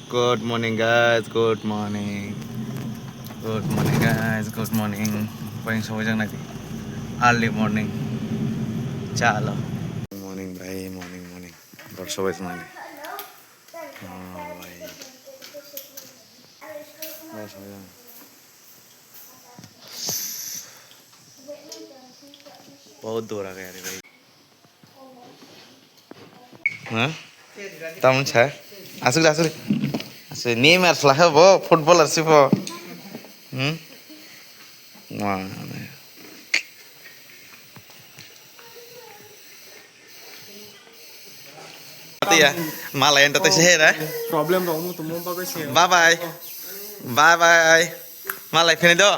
Good morning guys, good morning. Good morning guys, good morning. Paling sabo jang natin. Early morning. Chalo. Morning bhai, morning. Bor sabo morning. Oh bhai. Bor sabo jang. बहुत दूर आ गया रे भाई. हाँ? Tamu cah? Asli. Asli. Ni match lah bo footballer sih bo. Wah. Ya, malah yang teteh sih ya. Problem kamu tuh mau pakai sih. Bye. Malah ini do.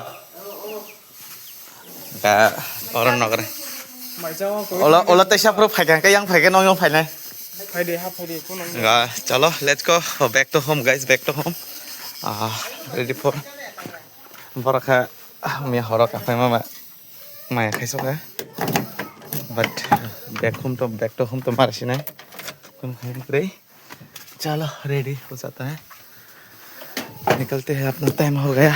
Kak orang nak keren. Olah teh siapa pakai? Yang pakai nong yang pakai. Pakai pun nong. Enggak, chalo, let's go back to home guys, back to home. Ready for ka mi horok apa mama. Maya kaisok ya. But back to home तो marshy नहीं कौन खाने के लिए चलो ready हो जाता है निकलते हैं अपना टाइम हो गया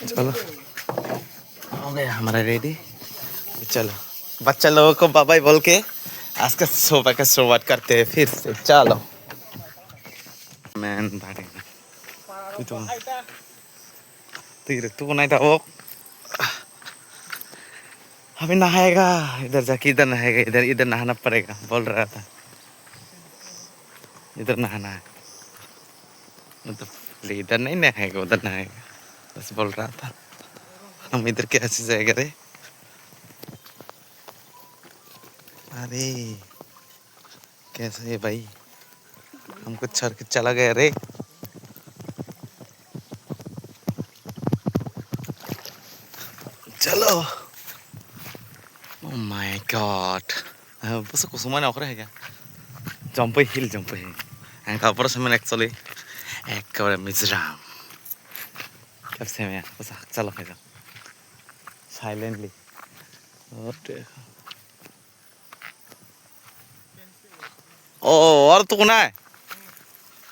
चलो हो गया हमारा रेडी चलो बच्चा लोगों को बाय बाय बोल के आज का सुबह का शुरुआत करते हैं फिर से चलो मैन भाड़ी तू नहीं था वो अभी नहाएगा इधर जाके इधर नहाएगा इधर नहाना पड़ेगा बोल रहा था इधर नहाना है मतलब इधर नहीं नहाएगा उधर नहाएगा बस बोल रहा था हम इधर कैसे जाएगा रे अरे कैसे है भाई हमको छोड़ के चला गया रे चलो Oh my god. Basta kusuman ako rin. Jump hill. Ang kapura sa mga actually. Ekawala mizram. Kapse maya. Basta chalo kayo. Silently. Okay. और तो कौन है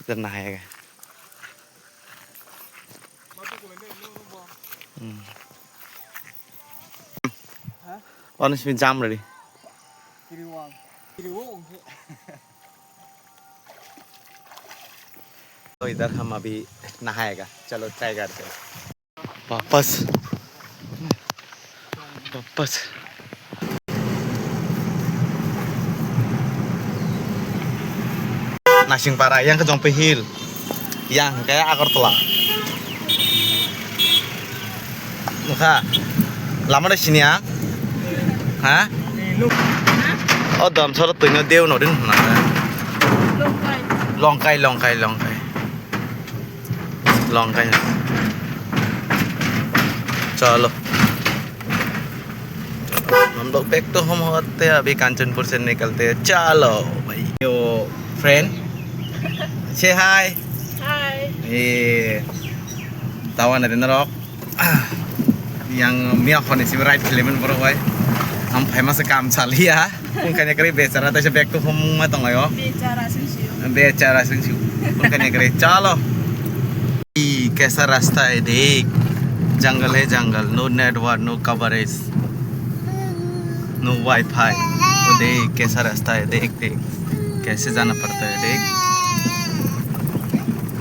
इधर नहाएगा और इसमें जाम रेडी तो इधर हम अभी नहाएगा चलो ट्राई करते हैं वापस Nasing para yang ke Jompe Hill yang kayak Agartala muka lama di sini ya hah oh dalam sorot tuh ini dia nodin longkai चलो हम लोग बैक तो हम होते हैं अभी कांचनपुर से निकलते हैं चलो भाई यो friend say hi tawan natin narok yang miyak ko ni si right kiliman bro boy हम famous काम चली है उनका करे बेचारा तो बैक तो हम मत आयो बेचारा सिंह उनका करे चलो कैसा रास्ता है देख जंगल है जंगल no network no coverage no wifi तो देख कैसा रास्ता है देख कैसे जाना पड़ता है देख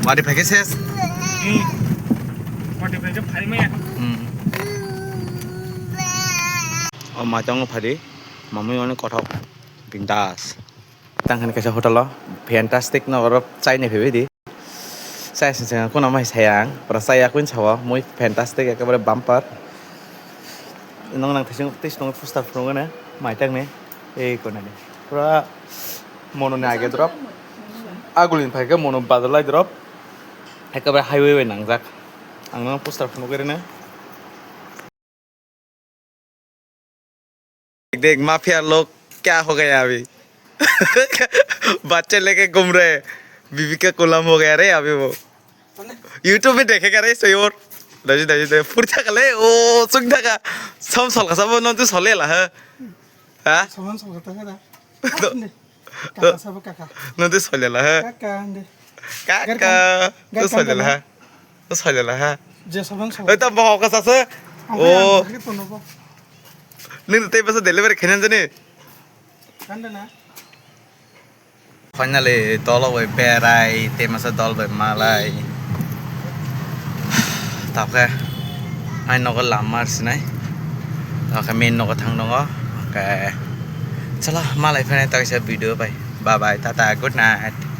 वाडी पैके सेस वाडी पैके फाइ में और माचांग फाड़ी मम्मी वाले कोठाव बिंदास तंगन कैसे होटल लो फैंटास्टिक ना और चाइने फेवे दी saya senang aku nama sayang perasaan aku insya muy fantastic ya kabar bumper nong nang tis nong poster nong na mai tang ne ko na ne pura mono ne age drop agulin phai ka mono badalai drop एकेबारे highway पे नांजाक आंनो poster फनो करे ना देख mafia लोग क्या हो गया अभी बच्चे लेके घूम रहे बीवी का गुलाम हो गया रे अभी वो YouTube में देखेगा रे सही और दाजी फुर्ता कले ओ सुगदा का सब सल का सब नों तो सले ला है हाँ सामान सब करता है Kakak siapa kakak? Nanti soalnya ha. Kakak deh. Kakak. Itu soalnya ha. Itu soalnya ha. Jesaban siapa? Itu mau ke sasa. Oh. Sakit pun apa? Nih nanti pas delivery kena jadi. Kan na? Finally tolo boy berai temasa tol boy malai. Tapi ai nogo lamar sinai. Oke main nogo thang nogo. Oke. Chalo malai phane tak video bye. Bye bye. Tata good night.